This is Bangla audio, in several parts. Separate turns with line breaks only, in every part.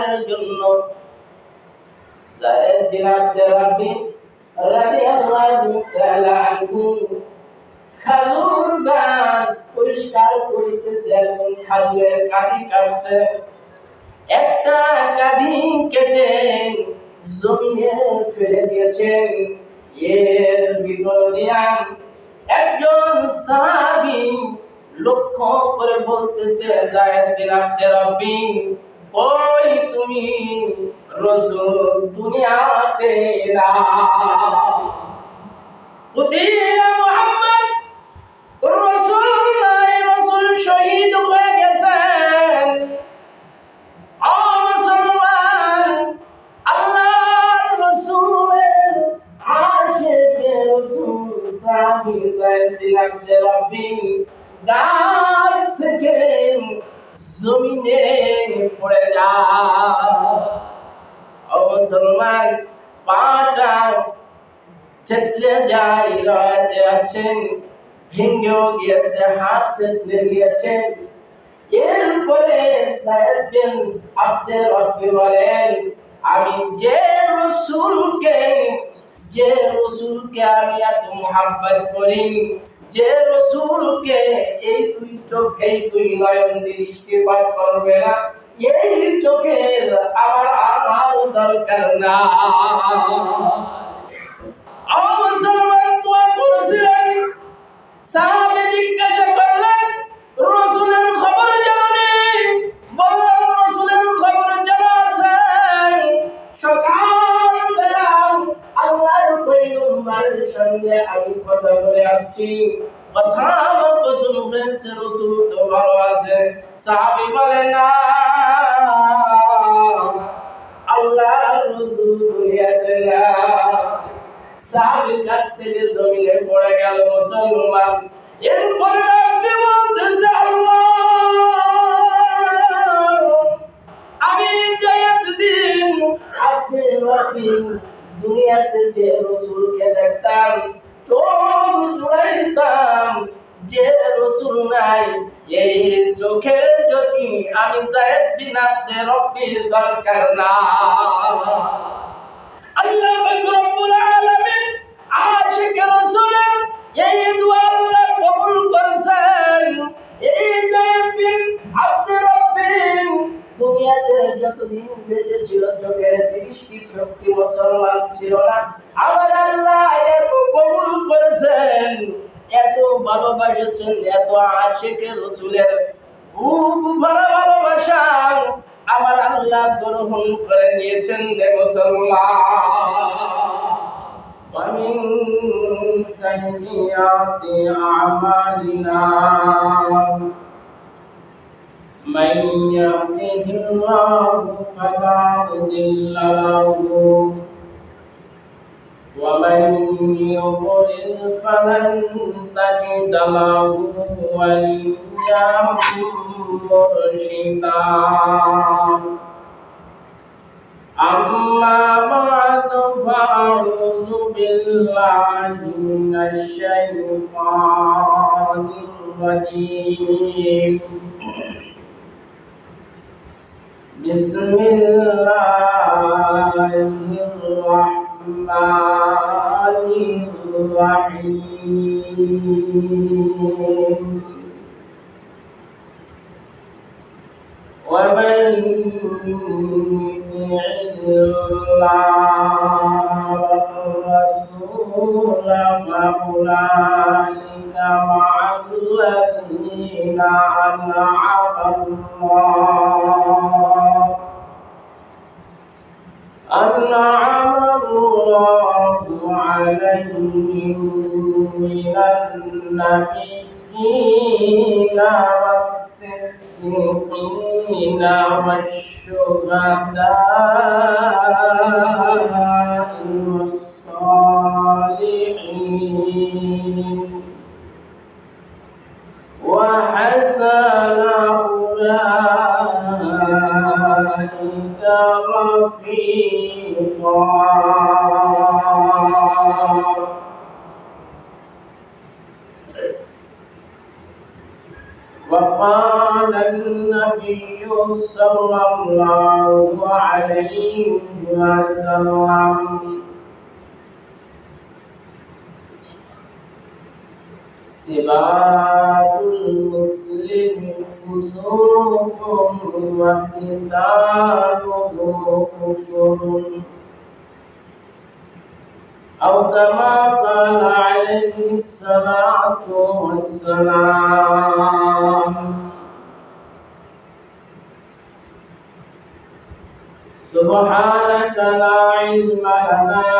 খাবারের জন্য যায়েদ বিন আব্দুর রাব্বি রাদিয়াল্লাহু তাআলা আনহু খাজুর গাছ পরিষ্কার করিতেছে এবং খাজুরের কাঁদি কাটছে। একটা কাঁদি কেটে জমিনে ফেলে দিয়েছেন। এর ভিতর দিয়া একজন সাহাবী লক্ষ্য করে বলতেছে, যায়েদ বিন আব্দুর রাব্বি, ওই তুমি রাসূল দুনিয়াতে না, উদিয়া মুহাম্মদ রাসূল নাই, রাসূল শহীদ হয়ে গেছেন। ও মুসলমান, আল্লাহর রাসূলের আশিকে রাসূল সাহাবী যায়েদ বিন আব্দুর রাব্বি গাছ থেকে জমিনে পড়ে যায়। ও মুসলমান, পাটা থেতলে যায়, রয়েতে আছেন, ভেঙেও গিয়েছে, হাত থেতলে গিয়েছে। এরপরে যায়েদ বিন আব্দুর রাব্বি বলেন, আমি যে রাসূলকে আমি এত মুহাব্বত করি, যে রাসূলকে এই দুই চোখ, এই দুই নয়ন দৃষ্টিপাত করবে না, এই চোখের আমার দরকার না। মুসলমান দোয়া করেছিলেন। সাহাবী জিজ্ঞাসা করলেন, রাসূলের খবর জানেন? বললেন, রাসূলের খবর জানা আছে। সকালবেলা আল্লাহর পয়গম্বরের সঙ্গে আমি কথা বলে আসছি, কথা কথন হয়েছে, রাসূল তো ভালো আছে। সাহাবী বলেন, না, আল্লাহর রাসূল দুনিয়াতে না। সাহাবীর কাছ থেকে জমিনে পড়ে গেল। মুসলমান, এরপরে আপনি বলতেছে, আল্লাহ, আমি যায়েদ বিন আব্দুর রাব্বি দুনিয়াতে যে রাসূলকে দেখতাম, চোখ জুড়াইতাম, যে রাসূল নাই, এই চোখের জ্যোতি আমি যায়েদ বিন আব্দুর রাব্বির দরকার না। আল্লাহ রাব্বুল আলামিন আশিক রাসূলের এই দোয়া আল্লাহ কবুল করেছেন। এই যায়েদ বিন আব্দুর রাব্বি দুনিয়াতে যতদিন বেঁচে ছিল, চোখের দৃষ্টি শক্তি মুসলমান ছিল না। আমার আল্লাহ এত কবুল করেছেন, এত ভালোবাসেছেন, এত আশিক রাসূলের খুব ভালোবাসা আমার আল্লাহ গ্রহণ করে নিয়েছেন। মুসলমান, ومن سيئات أعمالنا من يهده الله فلا مضل له ومن يضلل فلن تجد له وليا مرشدا. أما بعد فأعوذ بالله من الشيطان الرجيم. بسم الله الرحمن الرحيم. ومن يطع الله والرسول فأولئك مع الذين أنعم الله عليهم من النبيين والصديقين والشهداء والصالحين وحسن أولئك رفيقا. وقال النبي صلى الله عليه وسلم سباب المسلم فسوق وقتاله كفر أو كما قال عليه الصلاة والسلام سبحانك لا علم لنا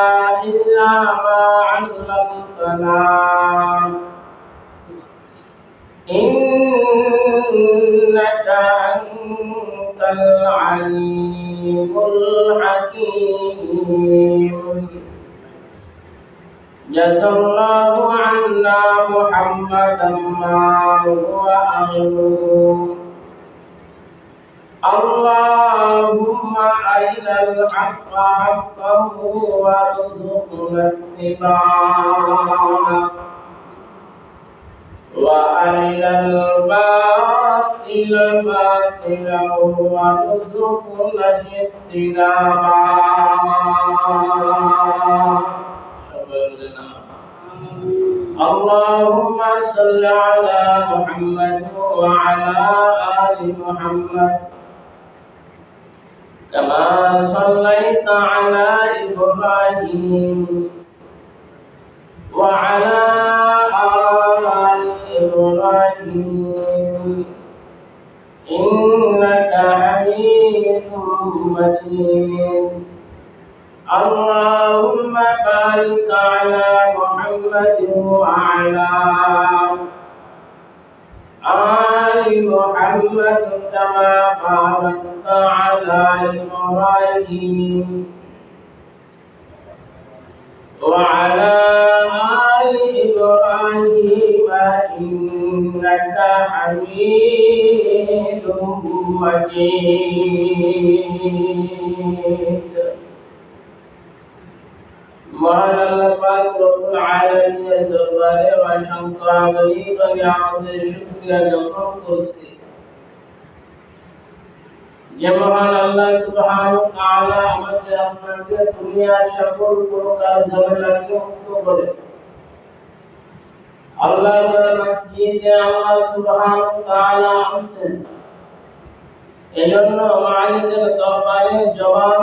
إلا ما علمتنا إنك أنت العليم الحكيم جزا الله عنا محمدا ما هو أهله اللهم أرنا الحق حقا وارزقنا اتباعه وأرنا الباطل باطلا وارزقنا اجتنابه اللهم صل على محمد وعلى آل محمد كما صليت على إبراهيم وعلى آل إبراهيم إنك حميد مجيد اللهم بارك على محمد وعلى آل محمد كما باركت على إبراهيم وعلى آل إبراهيم إنك حميد مجيد মহান আল্লাহ পাক রব্বুল আলামিনের দরবারে অসংখ্য গরীব নিয়ামতের শুকরিয়া জ্ঞাপন করছি যে মহান আল্লাহ সুবহানাহু ওয়া তাআলা আমাদের আপনাদের দুনিয়ার সকল প্রকার ঝামেলাকে মুক্ত করে আল্লাহর মসজিদে আল্লাহ সুবহানাহু ওয়া তাআলা আনছেন এজন্য মালিকের দরবারে জবান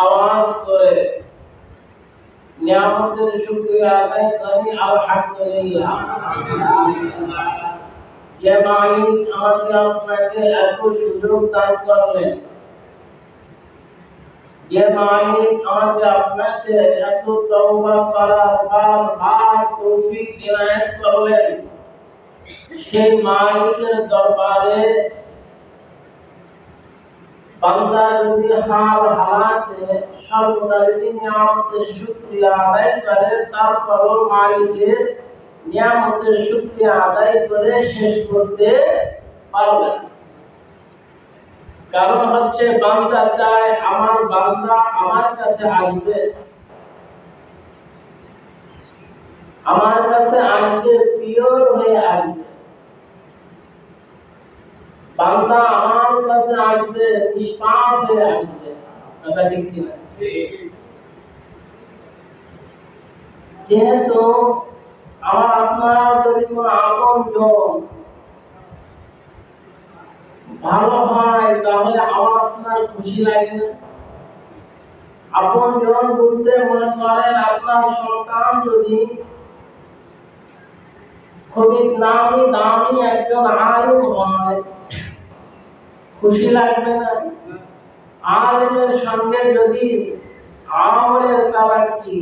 আওয়াজ করে নিয়ামতের শুকরিয়া আদায় করি আলহামদুলিল্লাহ যে মালিক আমাকে আপনাকে এত সুযোগ দান করলেন যে মালিক আমাকে আপনাকে এত তওবা করার বারবার তৌফিক ইনায়েত করলেন সেই মালিকের দরবারে বান্দা যদি হাল হালাতে সর্বদা যদি নিয়ামতের শুকরিয়া আদায় করে তারপরও মালিকের নিয়ামতের শুকরিয়া আদায় করে শেষ করতে পারবে না। কারণ হচ্ছে বান্দা চায় আমার বান্দা আমার কাছে আসবে, আমার কাছে আসবে পিওর হয়ে আসবে, বান্দা আমার কাছে আসবে নিষ্পাপ হয়ে আসবে। কথা ঠিক কিনা? যেহেতু আমার আপনার যদি কোনো আপনজন ভালো হয় তাহলে আমার আপনার খুশি লাগে না? আপনজন বলতে মনে করেন আপনার সন্তান যদি খুবই নামি দামি একজন আলেম হয়, খুশি লাগবে না? আলেমের সঙ্গে যদি আমলের তারাক্কি,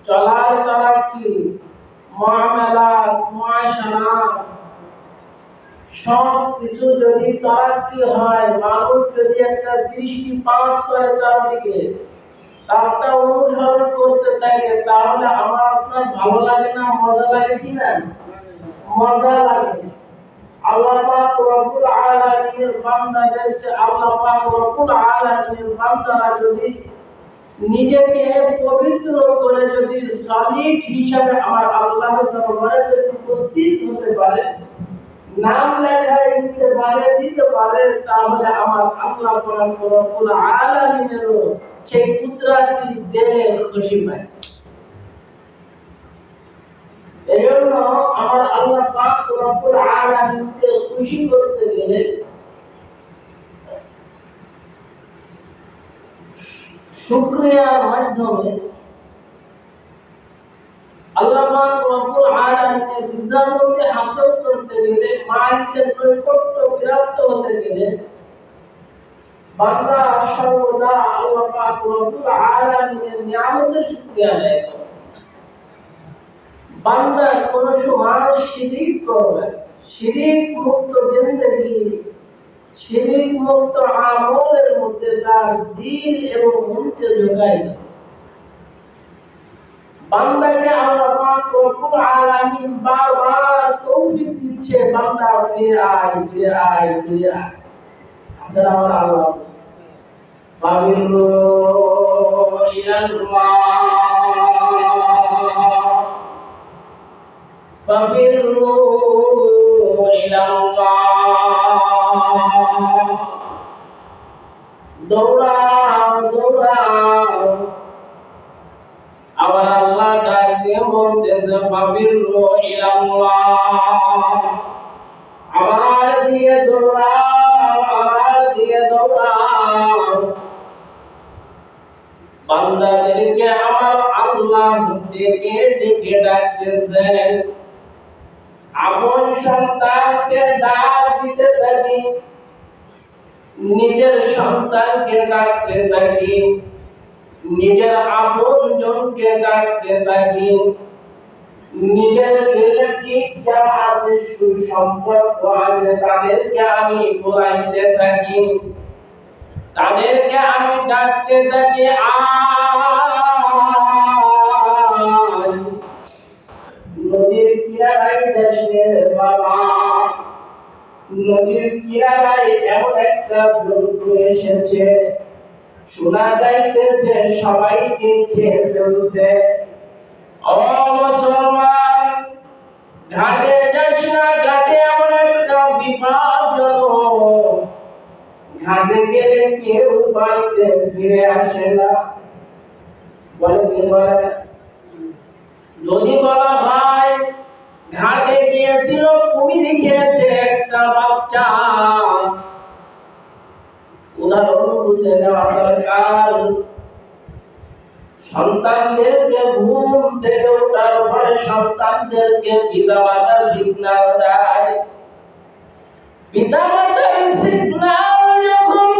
চলার তারাক্কি, মুআমালাত, মুআশারাত সব কিছু যদি তারাক্কি হয়, মানুষ যদি একটা দৃষ্টিপাত করে তার দিকে, তারটা অনুসরণ করতে থাকে, তাহলে আমার আপনার ভালো লাগে না? মজা লাগে কিনা? মজা লাগে। আল্লাহ পাক রব্বুল আলামিনের বান্দাদেরকে আল্লাহ পাক রব্বুল আলামিনের বান্দারা যদি নিজেকে পবিত্র করে যদি সলিড হিসাবে আমার আল্লাহর দরবারে যদি উপস্থিত হতে পারে, নাম লেখাই দিতে পারে তাহলে আমার আল্লাহ রব্বুল আলামিনের সেই কুদরতি দেহে খুশি পায়। এজন্য আমার আল্লাহ পাক রব্বুল আলামিনকে খুশি করতে গেলে শুকরিয়ার মাধ্যমে আল্লাহ পাক রব্বুল আলামিনের রিজামতে হাসিল করতে গেলে মালিকের নৈকট্য প্রাপ্ত হতে গেলে বান্দা সর্বদা আল্লাহ পাক রব্বুল আলামিনের নিয়ামতের শুকরিয়া আদায় করে। বান্দা কোন সময় শিরিক করবে, শিরিক মুক্ত জিন্দেগি, শিরিক মুক্ত আমলের মধ্যে তার দিল এবং মনকে ঢোকায় না। বান্দাকে আল্লাহ পাক রব্বুল আলামিন বারবার তৌফিক দিচ্ছে, বান্দা ফিরে আয় ফিরে আয় ফিরে আয়। আসলে আমার আল্লাহ ফাবিরু ইলাল্লাহ ফাবিরু ইলাল্লাহ, দৌড়াও দৌড়াও। আমার আল্লাহ ডাক দিয়ে বলতেছে ফাবিরু ইলাল্লাহ, আমার দিকে দৌড়াও, আমার দিকে দৌড়াও। বান্দাদেরকে আমার আল্লাহ ডেকে ডেকে ডাকতেছেন। আপন সন্তানকে ডাক দিতে থাকি, নিজের সন্তানকে ডাকতে থাকি, নিজের আপন জনকে ডাকতে থাকি, নিজের রিলেটিভ যারা আছে, সুসম্পর্ক আছে, তাদেরকে আমি বলাইতে থাকি, তাদেরকে আমি ডাকতে থাকি। নদীর কিনারায় দেশে বাবা, নদীর কিনারায় এমন একটা জন্তু এসেছে, শোনা যাইতেছে সবাইকে খেয়ে ফেলছে। ও মুসলমান, ঘাটে যাস না, ঘাটে এমন একটা বিপজ্জনক, ঘাটে গেলে কেউ বাড়িতে ফিরে আসে না। বলে কি বলে? যদি বলা হয় ঘাটে গিয়েছিল, কুমির খেয়েছে একটা বাচ্চা, উদাহরণ বুঝে নেওয়া দরকার। সন্তানদেরকে ঘুম থেকে ওঠার পরে সন্তানদেরকে পিতামাতার সিগন্যাল দেয়। পিতামাতার সিগন্যাল যখন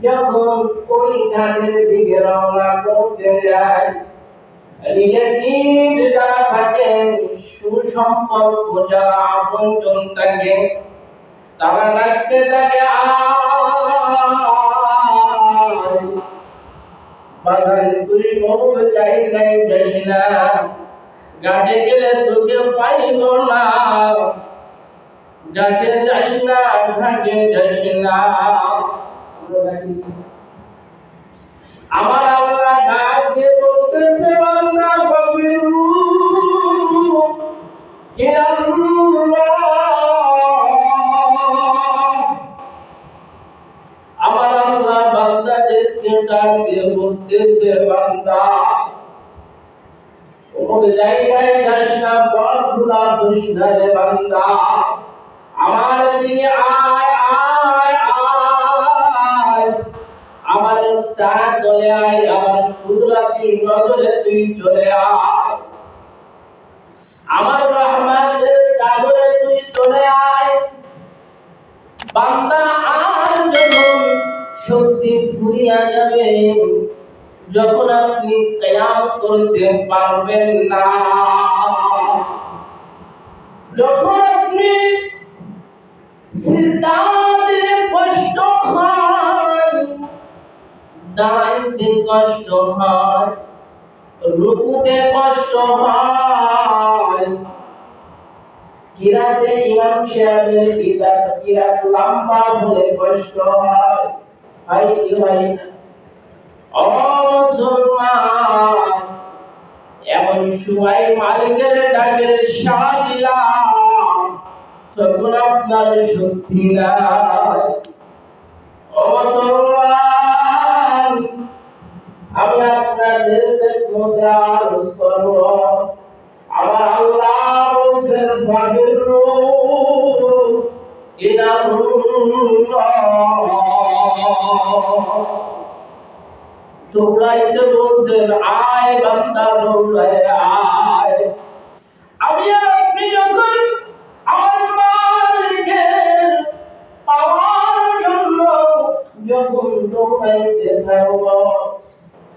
যখন ওই ঘাটের দিকে রওনা করতে যায়, রিলেটিভ যারা থাকেন, সুসম্পর্ক যারা আপনজন থাকে, তারা ডাকতে থাকে বাজারে তুই বহু জায়গায় যাস না, ঘাটে গেলে তোকে পাইব না, ঘাটে যাস না, ঘাটে যাস না। আমার আল্লাহ ডাক দিয়ে বলতেছে বান্দা ফাবিরু ইলাল্লাহ, আমার আল্লাহ বান্দাদেরকে ডাক দিয়ে বলতেছে বান্দা ওই জায়গায় যাস না, বড়গুলা দুষ্ণারে বান্দা, আমার দিকে আয় আয় আয়, আমার উস্তাদ চলে আয়, আমার কুদরতি নজরে তুই চলে আয়, আমার রহমানের কাগরে তুই চলে আয়। বান্দা আর যখন শক্তি ফুরিয়া যাবে, যখন আপনি কিয়াম করতে পারবেন না, যখন আপনি সিজদাতে কষ্ট হয়, দাঁড়াইতে কষ্ট হয়, রুকুতে কষ্ট হয়, কিরাতে ইমাম সাহেবের কিরাত লম্বা হলে কষ্ট হয়, ভাই কি ভাই? ও মুসলমান, এমন সময় মালিকের ডাকের সাড়া দিলাম, তখন আপনার শক্তি নাই। ও মুসলমান, আমি আপনাদের মধ্যে আরজ করব, আমার আল্লাহ বলছেন ফাবিরু ইলাল্লাহ, দৌড়াইতে বলছেন, আয় বান্দা দৌড়ায় আয়। আমি আর আপনি যখন আমার মালিকের পাওয়ার জন্য যখন দৌড়াইতে থাকব,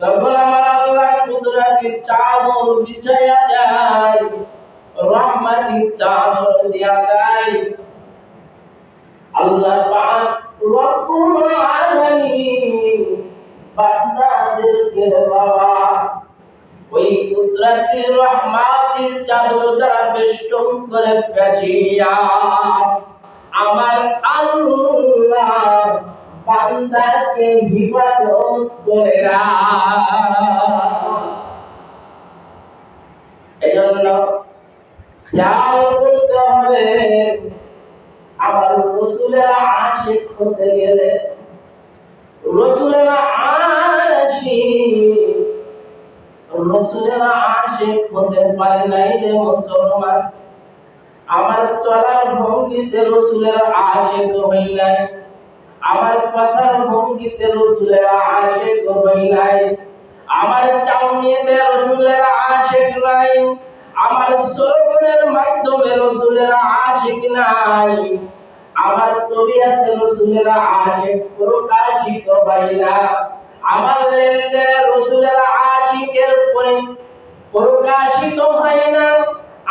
তখন আমার আল্লাহ কুদরতের চাদর বিছাইয়া যায়, রহমতের চাদর দিয়া দেয়। আল্লাহ পাক রব্বুল আলামিন বান্দাদেরকে বাবা ওই কুদরতের রহমতের চাদর দ্বারা বেষ্টন করে পেঁচিয়া আমার আল্লাহ বান্দাকে হিফাজত করে এজন্য খেয়াল করতে হবে, আমার রাসূলের আশিক হতে গেলে, রাসূলের আশিক হতে পারে নাই রে মুসলমান। আমার চলার ভঙ্গিতে রাসূলের আশিক হই নাই, আমার কথার ভঙ্গিতে রাসূলের আশিক হই নাই, আমার চাউনিতে রাসূলের আশিক নাই, আমার শ্রবণের মাধ্যমে রাসূলের আশিক নাই, আমার তবিয়তে রাসূলের আশিক প্রকাশিত হয় না, আমার লেনদেনে রাসূলের আশিকের উপরে প্রকাশিত হয় না,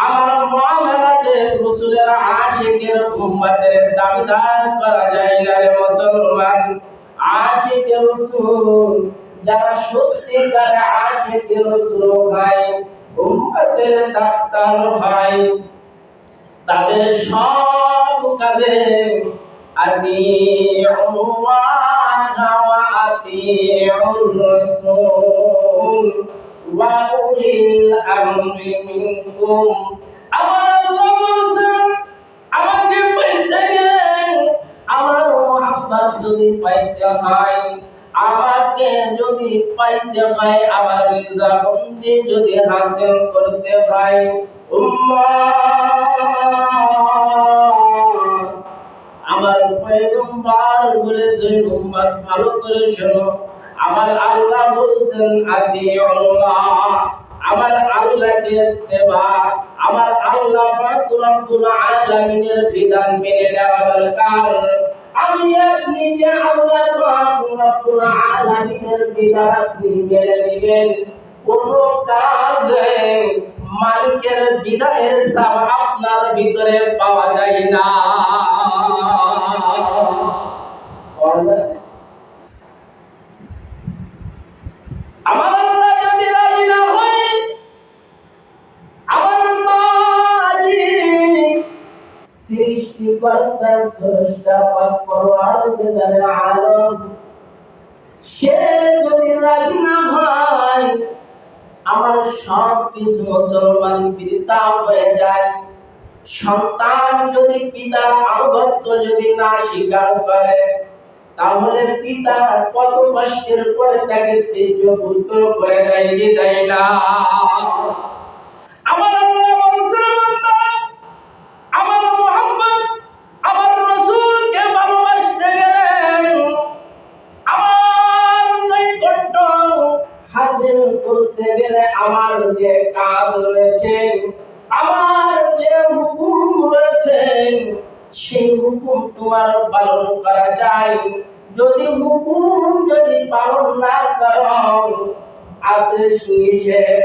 আমার মুআমালাতে রাসূলের আশিকের উম্মতের দাবিদার করা যায় না রে মুসলমান। আশিকে রাসূল যারা সত্যিকার আশিকে রাসূল হয়, উম্মতের ডাক্তার হয়, তাদের সব কাজে আতিউল্লাহ ওয়া আতিউর রাসূল ওয়া উলিল আমরি মিনকুম। আমার আল্লাহ বলেন, আমাকে পাইতে গেলে, আমার মুহাব্বত যদি পাইতে হয়, আমাকে যদি পাইতে হয়, আমার রিজাবন্দি যদি হাসিল করতে হয়, আমার পয়গম্বর বলেছেন উম্মত ভালো করে শোনো, আমার আল্লাহ বলেছেন আতিউল্লাহ, আমার আল্লাহকে ইত্তেবা, আমার আল্লাহ পাক রব্বুল আলামিনের বিধান মেনে নেওয়া দরকার। আমি আপনি যে আল্লাহ পাক রব্বুল আলামিনের বিধান আপনি মেনে নেবেন, কোন কাজে মালিকের বিধানের সব আপনার ভিতরে পাওয়া যায় না। আমার আল্লাহ যদি রাজি না হয়, আমার মালিক সৃষ্টিকর্তা স্রষ্টা পাক পরওয়ারদিগার আলম, সে যদি রাজি না হয়, আমার সব কিছু মুসলমান বৃথা হয়ে যায়। সন্তান যদি পিতার আনুগত্য যদি না স্বীকার করে, তাহলে পিতা কত কষ্টের পরে তাকে ত্যায্য পুত্র করে দেয় কি দেয় না? আমার আল্লাহ বলেছেন, আমার মুহাম্মদ আমার রাসূলকে ভালোবাসতে গেলে, আমার নৈকট্য হাসিল করতে গেলে, আমার যে কাজ রয়েছে, আমার যে হুকুম রয়েছে, সেই হুকুম তোমার পালন করা যায়। যদি হুকুম যদি পালন না করো, আদেশ নিষেধ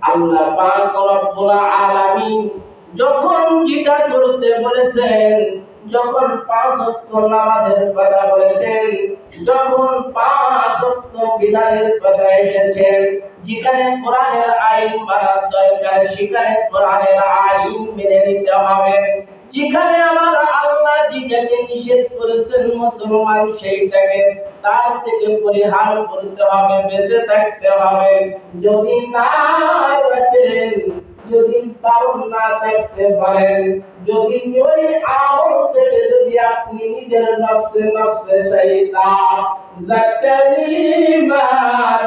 আল্লাহ পাক রব্বুল আলামিন যখন যেটা করতে বলেছেন, যখন 5 ওয়াক্ত নামাজের কথা বলেছেন, যখন 5 ওয়াক্ত বিধানের কথা এসেছে, যেখানে কোরআনের আইন মানা দরকার, সেখানে কোরআনের আইন মেনে নিতে হবে। যেখানে আমার আল্লাহ যেটাকে নিষেধ করেছেন মুসলমান সেইটাকে তার থেকে পরিহার করতে হবে, বেঁচে থাকতে হবে। যদি না রাখেন, যদি পালন না থাকতে পারেন, যদি ওই আমল থেকে যদি আপনি নিজের নফসে শয়তান জাকারিমা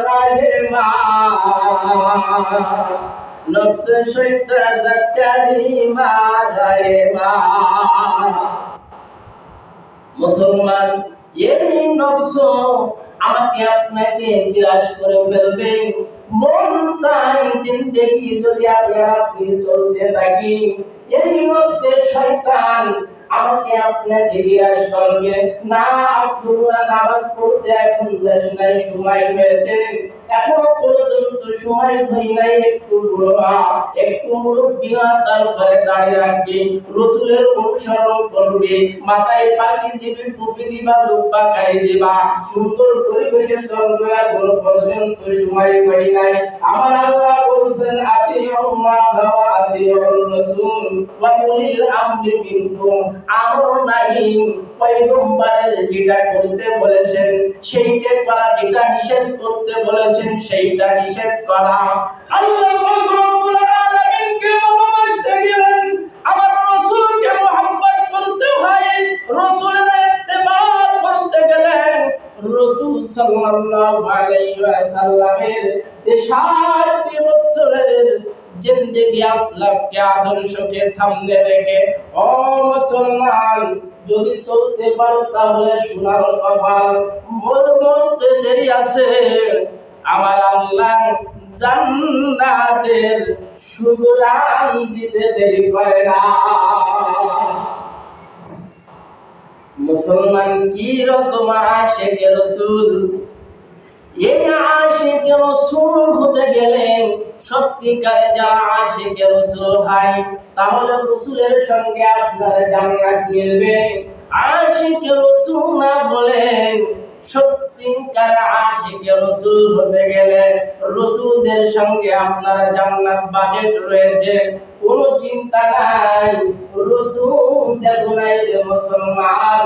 রাহিমা নফসে শয়তান জাকারিমা রাহিমা মুসলমান, এই নফস আমাকে আপনাকে গ্রাস করে ফেলবে। মন চাই জিন্দেগি যদি আপনি চলতে থাকি, এই নফসে শয়তান আমাকে আপনাকে গ্রাস করবে। না আব্দুল্লাহ নামাজ পড়তে এখন শেষ নাই, সময় হয়েছে, এখনো পর্যন্ত সময় হয় নাই, একটু মুরব্বী তারপরে দাঁড়িয়ে রাখবে, রসুলের অনুসরণ করবে, মাথায় পানি দিবে, টুপি দিবা, জুব্বা গায়ে দিবা, সুন্দর পরিবেশে চলবে, এখনো পর্যন্ত সময় হয় নাই। আমার আল্লাহ বলছেন আতিউল্লাহ ওয়া আতিউর রাসূল ওয়া উলিল আমরি মিনকুম। আমর নাই, পয়গম্বরের যেটা করতে বলেছেন সেইটা করা, যেটা নিষেধ করতে বলেছেন সেইটা নিষেধ করা। আল্লাহ পাক রব্বুল আলামিনকে ভালোবাসতে গেলেন, আমার রাসূলকে মুহাব্বত করতে হয়, রাসূলের ইত্তেবা করতে গেলেন, রাসূল সাল্লাল্লাহু আলাইহি ওয়াসাল্লামের ৬০ বছরের জিন্দেগি আসলাফকে আদর্শকে সামনে রেখে, ও মুসলমান, যদি চলতে পারো তাহলে সোনার কপাল, মরতে দেরি আছে, আমার আল্লাহ জান্নাতের সুগরান দিতে দেরি করে না। মুসলমান কি রকম আশিকে রাসূল, এই আশিকে রাসূল হতে গেলে, সত্যিকারে যারা আশিকে রাসূল হয় তাহলে রাসূলের সঙ্গে আপনার জান্নাত মিলবে। আশিকে রাসূল না বলেন, সত্যিকার আশিকে রাসূল হতে গেলে রাসূলদের সঙ্গে আপনার জান্নাত বাজেট রয়েছে, কোনো চিন্তা নাই। রাসূল দেখুনাই মুসলমান,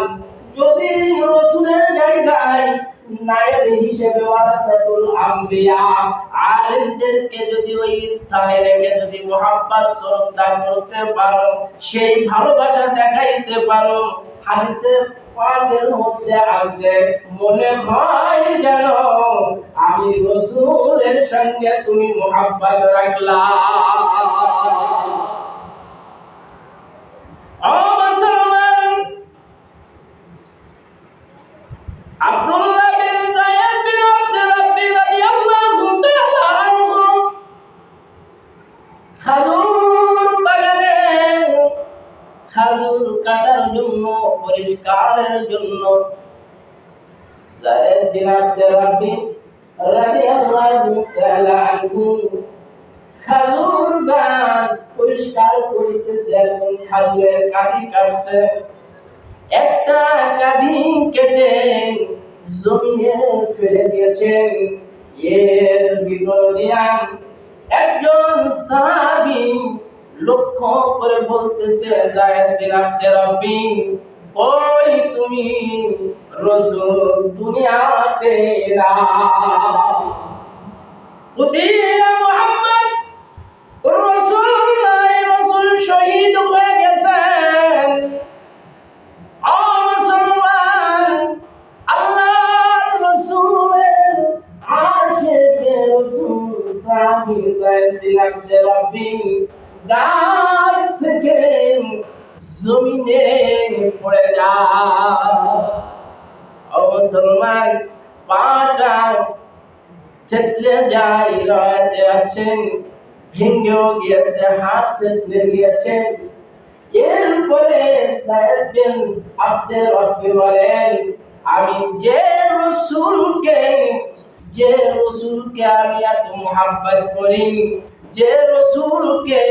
যদি রাসূলের জায়গায় নায়েব হিসেবে ওয়ারাসাতুল আম্বিয়া আলেমদেরকে যদি ওই স্থানে রেখে যদি মুহাব্বত শ্রদ্ধা করতে পারো, সেই ভালোবাসা দেখাইতে পারো, হাদিসে পাকের মধ্যে আছে, মনে হয় যেন আমি রাসূলের সঙ্গে তুমি মুহাব্বত রাখলা। ও মুসলমান, আব্দুল্লাহ বিন যায়েদ বিন আব্দুর রাব্বি রাদিয়াল্লাহু তাআলা আনহু খাজুর বাগানে খাজুর কাটার জন্য, পরিষ্কারের জন্য যায়েদ বিন আব্দুর রাব্বি রাদিয়াল্লাহু তাআলা আনহু খাজুর গাছ পরিষ্কার করতেছে, এখন খাজুরের কাঁদি কাটছে, একটা কাঁদি কেটে জমিনে ফেলে দিয়েছেন। এর ভিতর দিয়া একজন সাহাবী লক্ষ্য করে বলতেছে, যায়েদ বিন আব্দুর রাব্বি, ওই তুমি রাসূল দুনিয়াতে না, উদিয়া মুহাম্মদ রাসূল নাই, রাসূল শহীদ হয়ে গেছেন। ও মুসলমান, আল্লাহর রাসূলের আশিকে রাসূল সাহাবী যায়েদ বিন আব্দুর রাব্বি গাছ থেকে জমিনে পড়ে যায়। ও মুসলমান, পাটা থেতলে যায়, রয়েতে আছেন, ভেঙেও গিয়েছে, হাত থেতলে গিয়েছে। এরপরে যায়েদ বিন আব্দুর রাব্বি বলেন, আমি যে রাসূলকে আমি এত মুহাব্বত করি, যে রাসূলকে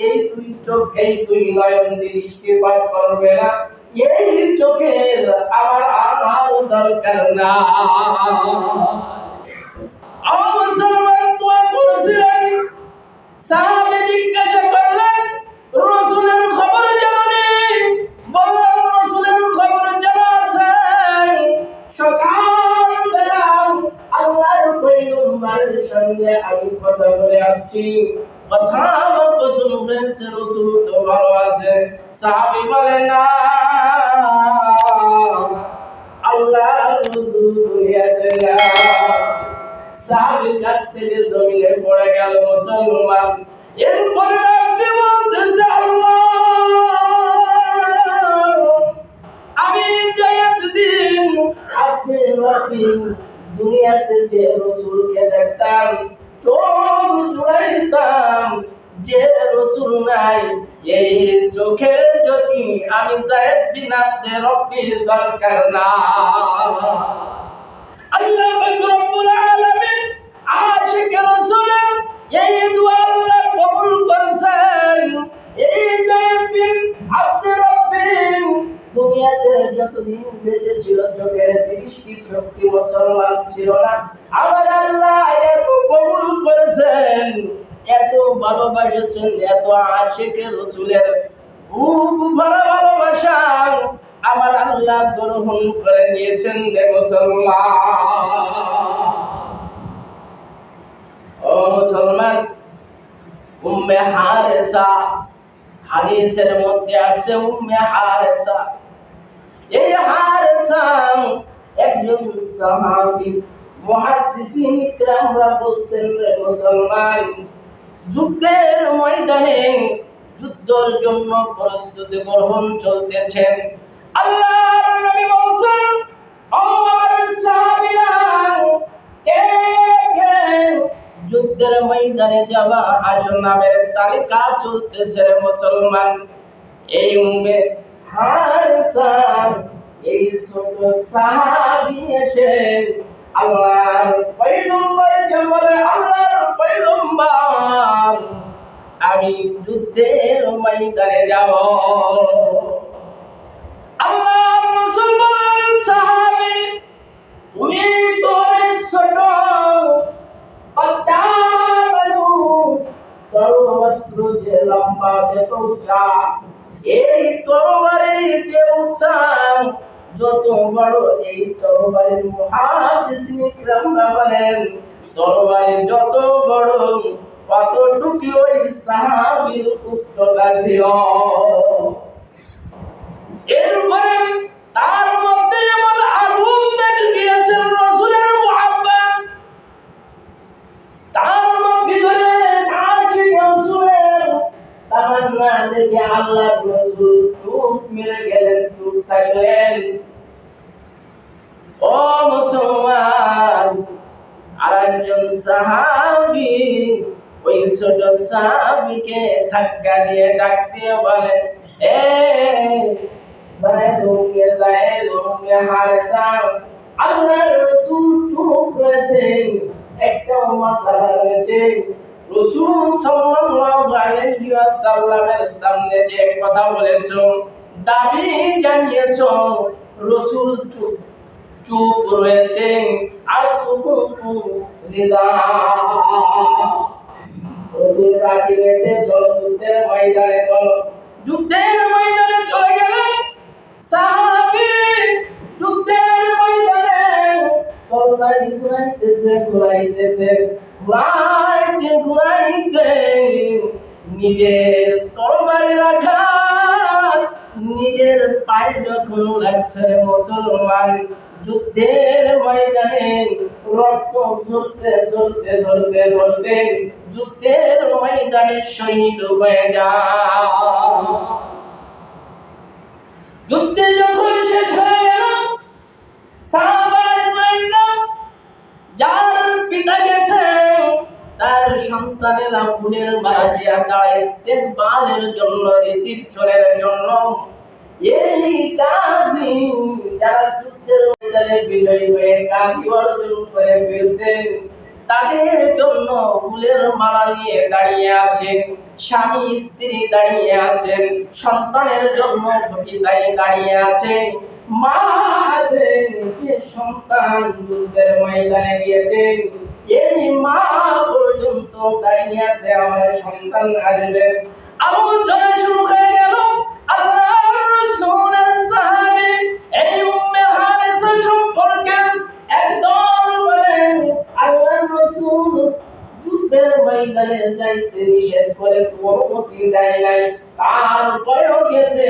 এই দুই চোখে দুই নয়ন দৃষ্টিপাত করবে না, এই চোখের আমার দরকার না। আমার মুসলমান দোয়া করেছিলেন, সাহাবী জিজ্ঞাসা করলেন রাসূলের খবর জানেন? বললেন রাসূলের খবর পাচ্ছি, কথা কতজন হয়েছে, রসুল তো ভালো আছে। সাহাবী বলে না, আল্লাহ রসুল দুনিয়াতে না। সাহাবীর কাছ থেকে জমিনে পড়ে গেল মুসলমান। এরপরে ডাকতে বলতেছে, আল্লাহ আমি জায়াত দিন আপনি রাখেন, দুনিয়াতে যে রসুলকে দেখতাম চোখ জুড়াইতাম, যে রসুল নাই এই চোখের জ্যোতি আমি জায়াত বিন আব্দে রব্বির দরকার না। আল্লাহ পাক রব্বুল আলামিন আশিকে রাসূলের এই দোয়া আল্লাহ কবুল করেছেন। এই জায়াত বিন আব্দে রব্বির দুনিয়াতে যতদিন বেঁচে ছিল চোখের দৃষ্টি শক্তি মুসলমান ছিল না, আমার আল্লাহ এত কবুল করেছেন, এত ভালোবাসেছেন, এত আশিকে রাসূলের বুক ভরা ভালোবাসা আমার আল্লাহ গ্রহণ করে নিয়েছেন রে মুসলমান। ও মুসলমান, উম্মে হারেসা, হাদিসের মধ্যে আছে উম্মে হারেসা। এই হারেসা একজন সাহাবী, মুহাদ্দিসিন ইকরামরা বলছেন রে মুসলমান, যুদ্ধের ময়দানে যুদ্ধের জন্য প্রস্তুতি গ্রহণ চলতেছেন। আল্লাহর নবী বলেন, ও আমার সাহাবীরা, কে কে যুদ্ধের ময়দানে যাবা আসুন, নামের তালিকা চলতেছে রে মুসলমান। এই উম্মে হারেসা, এই ছোট সাহাবী এসে আল্লাহর পয়গম্বরকে বলে, আল্লাহর পয়গম্বর আমি যুদ্ধের ময়দানে যাব। আল্লাহর রাসূল বলেন, সাহাবী তুমি তো অনেক ছোট বাচ্চা মানুষ, তরবাস্ত্র যে লম্বা যত উঁচা, এই তরবারির যে উঁচা যত বড়, এই তরবারির মুহাদ্দিসিন ইকরামরা বলেন তরবারি যত বড় কতটুকু ওই সাহাবীর উচ্চতা ছিল। এরপরে তার মধ্যে এমন আগুন দেখে গিয়েছেন রাসূলের মুহাব্বত, তার ভিতরে আশিক রাসূলের তামান্না দেখে আল্লাহর রাসূল চুপ মেরে গেলেন, চুপ থাকলেন। ও মুসলমান, আরেকজন সাহাবী ওই ছোট সাহাবীকে ধাক্কা দিয়ে ডাক দিয়ে বলে, এ জায়েদ হারেসা, আল্লাহর রাসূল চুপ রয়েছেন, একটা মাসালা রয়েছে। রাসূল সাল্লাল্লাহু আলাইহি ওয়াসাল্লামের সামনে যে কথা বলেছো, দাবি জানিয়েছো, রাসূল চুপ রয়েছেন, আর সুকুতু রিদা। রাসূল রাজি হয়েছে, চলো যুদ্ধের ময়দানে চলো। যুদ্ধের ময়দানে চলে গেলেন সাহাবী, যুদ্ধের ময়দানে তরবারি ঘুরাইতেছে ঘুরাইতে নিজের তরবারি রাখা নিজের পায়ে যখন লাগছে মুসলমান, যুদ্ধের ময়দানে রক্ত ঝরতে যুদ্ধের ময়দানে শহীদ হয়ে যায়। যুদ্ধে যখন শেষ হয়ে গেল, সাহাবায়ে যার পিতা গেছে তার সন্তানেরা ফুলের মালা দিয়া তার ইস্তেকবালের জন্য, রিসিপশনের জন্য এই কাজী যারা যুদ্ধের ময়দানে বিজয়ী হয়ে কাজী অর্জন করে ফেলছেন, তাদের জন্য ফুলের মালা নিয়ে দাঁড়িয়ে আছেন, স্বামী স্ত্রী দাঁড়িয়ে আছেন, সন্তানের জন্য পিতাই দাঁড়িয়ে আছেন, মা আছেন, যে সন্তান যুদ্ধের ময়দানে গিয়েছেন এই মা পর্যন্ত দাঁড়িয়ে আছে, আমার সন্তান আসবে। আলোচনা শুরু হয়ে গেল। আল্লাহর রাসূলের সাহাবী এই উম্মে হারেসা সম্পর্কে একদম বলেন, আল্লাহর রাসূল যুদ্ধের ময়দানে ময়দানে যাইতে নিষেধ করেছে, অনুমতি দেয় নাই, তারপরেও গেছে।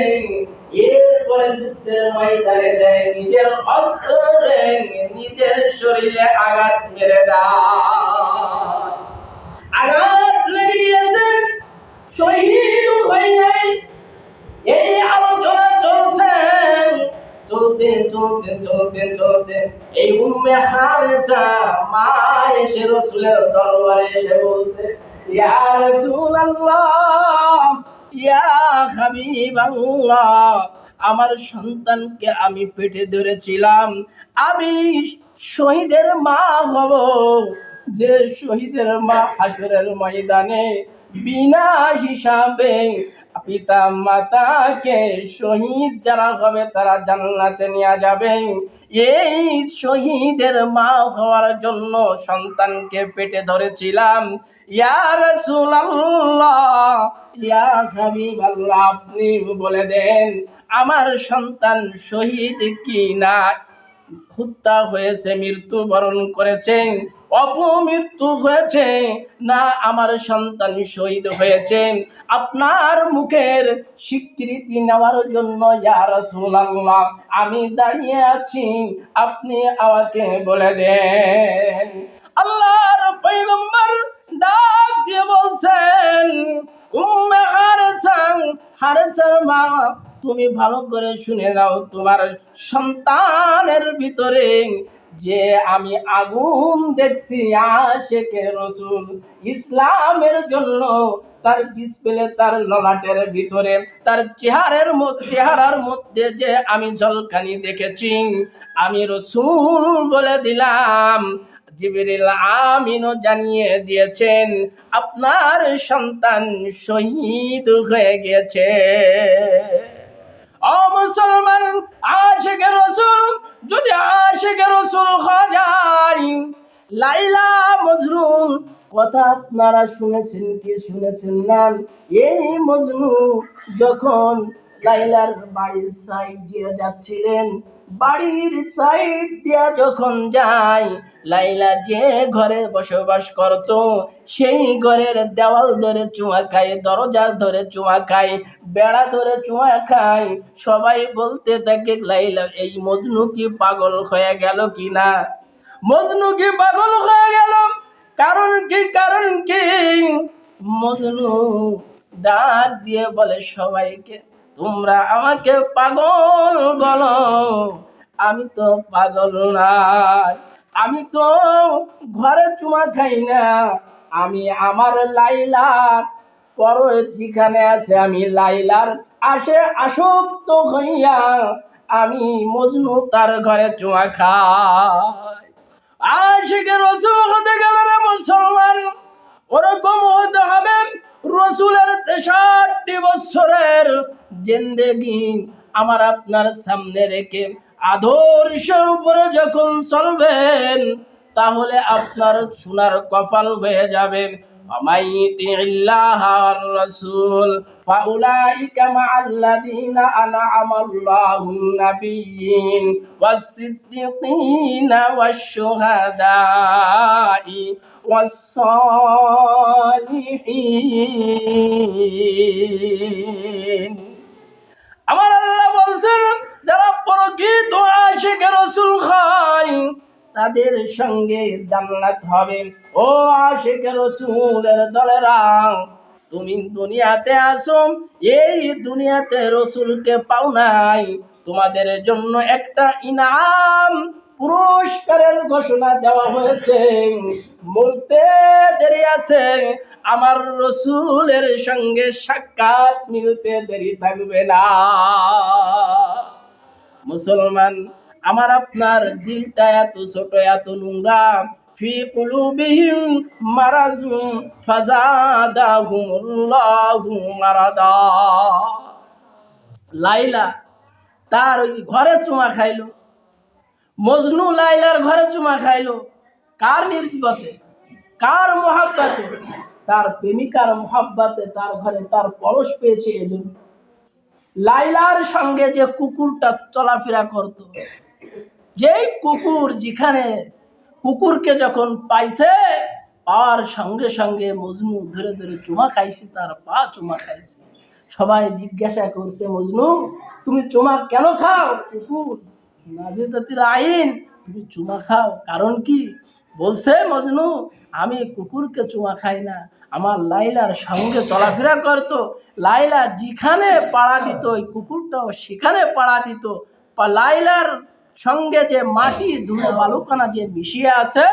এরপরে যুদ্ধের ময়দানে যায় নিজের অস্ত্রে নিজের শরীরে আঘাত মেরে দেয়। আঘাত লেগেছে, শহীদ হয় নাই। এই আলোচনা চলছে, চলতে চলতে চলতে চলতে এই উম্মে হারেজা মা এসে রাসূলের দরবারে এসে বলছে, ইয়া রাসূলুল্লাহ, ইয়া হাবিবাল্লাহ, আমার সন্তানকে আমি পেটে ধরেছিলাম, আমি শহীদের মা হব। যে শহীদের মা হাসরের ময়দানে বিনা হিসাবে পিতা মাতাকে শহীদ যারা হবে তারা জান্নাতে নিয়ে যাবে। এই শহীদের মা হওয়ার জন্য সন্তানকে পেটে ধরেছিলাম। ইয়া রাসূলুল্লাহ, ইয়া হাবিবাল্লাহ, আপনি বলে দেন আমার সন্তান শহীদ কি না হত্যা হয়েছে, মৃত্যুবরণ করেছে, অপমৃত্যু হয়েছে, না আমার সন্তান শহীদ হয়েছে? আপনার মুখের স্বীকৃতি নেওয়ার জন্য ইয়া রাসূলুল্লাহ আমি দাঁড়িয়ে আছি, আপনি আমাকে বলে দেন। আল্লাহর পয়গম্বর ডাক দিয়ে বলছেন, উম্মে হারেসার মা, তুমি ভালো করে শুনে নাও, তোমার সন্তানের ভিতরে যে আমি আগুন দেখছি, আশিকে রাসূল ইসলামের জন্য তার ডিসপ্লে, তার ললাটের ভিতরে, তার চেহারার মধ্যে যে আমি ঝলকানি দেখেছি, আমি রাসূল বলে দিলাম। জিবরিল আমিনও জানিয়ে দিয়েছেন আপনার সন্তান শহীদ হয়ে গেছে। ও মুসলমান, আশিকে রাসূল যদি আশিকে রাসূল হয়ে যায়, লাইলা মজনুন কথা আপনারা শুনেছেন কি শুনেছেন না? এই মজনু যখন লাইলার বাড়ির সাইড দিয়ে যাচ্ছিলেন, বাড়ির সাইড দিয়ে যখন যায়, লাইলা যে ঘরে বসবাস করত সেই ঘরের দেওয়াল ধরে চুমা খায়, দরজা ধরে চুমা খায়, বেড়া ধরে চুমা খায়। সবাই বলতে থাকে, লাইলা এই মজনু কি পাগল হয়ে গেল কিনা, মজনু কি পাগল হয়ে গেল? কারণ কি? কারণ কি? মজনু ডাক দিয়ে বলে সবাইকে, তোমরা আমাকে পাগল বলো, আমি তো পাগল নাই, আমি তো ঘরে চুমা খাই না, আমি আমার লাইলার পর যেখানে আছে আমি লাইলার আসক্ত হইয়া আমি মজনু তার ঘরে চুমা খাই। আশিকে রাসূল হতে গেলে না মুসলমান, ওরকম হতে হবে। রাসূলের 63 বছরের জিন্দেগি আমার আপনার সামনে রেখে আদর্শের উপরে যখন চলবেন, তাহলে আপনার সোনার কপাল হয়ে যাবে। আমাইতিল্লাহ ওয়ার রাসূল ফাউলাইকা মাআল্লাযীনা আনআমাল্লাহু নাবিয়্যিন ওয়াস-সিদ্দীকিনা ওয়াশ-শুহাদাই ওয়াস-সালিহিন। আমার আল্লাহ বলছেন, যারা প্রকৃত আশিকে রাসূল হয় তাদের সঙ্গে জান্নাত হবে। ও আশিকে রাসূলের দলেরা, তুমি দুনিয়াতে আসো, এই দুনিয়াতে রাসূলকে পাও নাই, তোমাদের জন্য একটা ইনাম পুরস্কারের ঘোষণা দেওয়া হয়েছে। মরতে দেরি আছে, আমার রাসূলের সঙ্গে সাক্ষাৎ মিলতে দেরি থাকবে না। মুসলমান, আমার আপনার দিলটা এত ছোট, এত নোংরা, ফি কুলুবিহিম মারাজুন ফাজাদাহুমুল্লাহু মারাদা। লাইলা তার ওই ঘরে চুমা খাইলো, মজনু লাইলার ঘরে চুমা খাইলো, কার নির্জীবতে, কার মহাব্বতে? তার প্রেমিকার মহাব্বতে তার ঘরে তার পরশ পেয়েছে। এজন্য লাইলার সঙ্গে যে কুকুরটা চলাফেরা করত, যেই কুকুর, যেখানে কুকুরকে যখন পাইছে পাওয়ার সঙ্গে সঙ্গে মজনু ধরে ধরে চুমা খাইছে, তার পা চুমা খাইছে। সবাই জিজ্ঞাসা করছে, মজনু তুমি চুমা কেন খাও? কুকুর নাজেদাতিল আইন, তুমি চুমা খাও কারণ কি? বলছে মজনু, আমি কুকুরকে চুমা খাই না, আমার লাইলার সঙ্গে চলাফেরা করতো, লাইলা যেখানে পাড়া দিত ওই কুকুরটাও সেখানে পাড়া দিত। লাইলার সঙ্গে যে মাটি ধুলো বালুকানা যে মিশিয়ে আছে,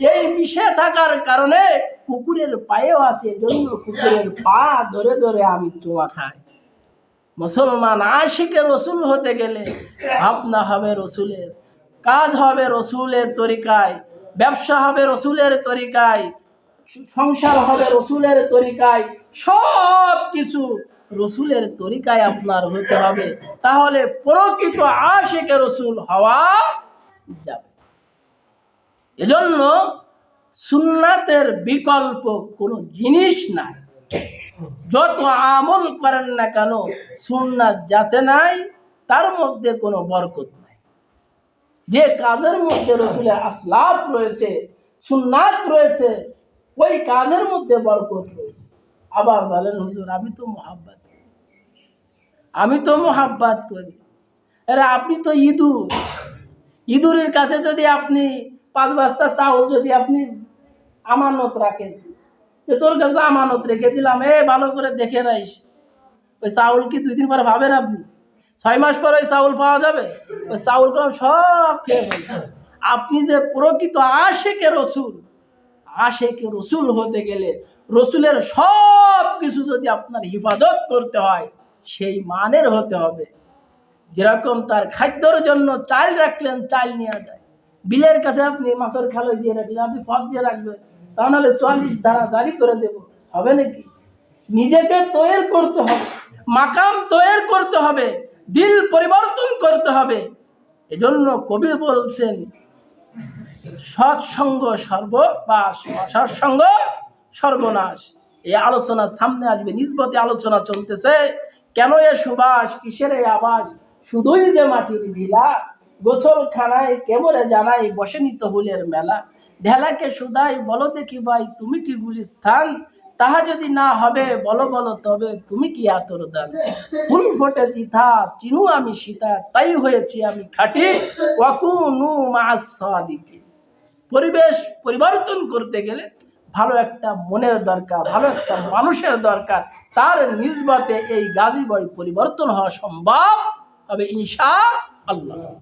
এই মিশে থাকার কারণে কুকুরের পায়েও আছে, এজন্য কুকুরের পা ধরে ধরে আমি চুমা খাই। মুসলমান আশিকে রসুল হতে গেলে ভাবনা হবে রসুলের, কাজ হবে রসুলের তরিকায়, ব্যবসা হবে রসুলের তরিকায়, সংসার হবে রসুলের তরিকায়, সব কিছু রসুলের তরিকায় আপনার হতে হবে, তাহলে প্রকৃত আশিকে রসুল হওয়া যাবে। এজন্য সুন্নাতের বিকল্প কোনো জিনিস নাই। যত আমল করেন না কেন, সুন্নাত যাতে নাই তার মধ্যে কোনো বরকত নাই। যে কাজের মধ্যে রসুলের আসলাফ রয়েছে, সুন্নাত রয়েছে, ওই কাজের মধ্যে বরকত রয়েছে। আবার বলেন, হুজুর আমি তো মোহাব্বত করি। আরে আপনি তো ইঁদুরের কাছে যদি আপনি 5 বস্তা চাউল যদি আপনি আমানত রাখেন, যে তোর কাছে আমানত রেখে দিলাম, ভালো করে দেখে রাইস, ওই চাউল কি 2 দিন পরে পাবেন আপনি? 6 মাস পরে ওই চাউল পাওয়া যাবে? ওই চাউল কম সব খেয়ে ফেলবেন। আপনি যে প্রকৃত আশিকে রসুল হতে গেলে রসুলের সব কিছু যদি আপনার হিফাজত করতে হয়, সেই মানের হতে হবে। যেরকম তার খাদ্যর জন্য চাল রাখলেন, চাল নেওয়া যায়। বিলের কাছে আপনি মাছের খালো দিয়ে রাখলেন, আপনি পথ দিয়ে রাখবেন, তাহলে 44 ধারা জারি করে দেব, হবে নাকি? নিজেকে তৈরি করতে হবে, মাকাম তৈরি করতে হবে, দিল পরিবর্তন করতে হবে। এজন্য কবি বলছেন, সৎসঙ্গ সর্বনাশ, অসৎসঙ্গ সর্বনাশ। এই আলোচনা সামনে আসবে, নিসবতে আলোচনা চলতেছে। কেন এ সুবাস, কিসের এই আবাস, শুধুই যে মাটির ঢিলা, গোসলখানায় কেমরে জানাই বসেনি তো হুলের মেলা। ঢেলাকে সুদাই বলো দেখি ভাই তুমি কি গুলিস্থান, তাহা যদি না হবে বলো বলো তবে তুমি কি আতর দান। ফুল ফোটে চিথা চিনু আমি সীতা, তাই হয়েছি আমি খাঁটি, ওয়াকুনু মা'আস সাদিকিন। পরিবেশ পরিবর্তন করতে গেলে ভালো একটা মনের দরকার, ভালো একটা মানুষের দরকার। তার নিসবতে এই গাজীবাড়ি পরিবর্তন হওয়া সম্ভব হবে ইনশাআল্লাহ।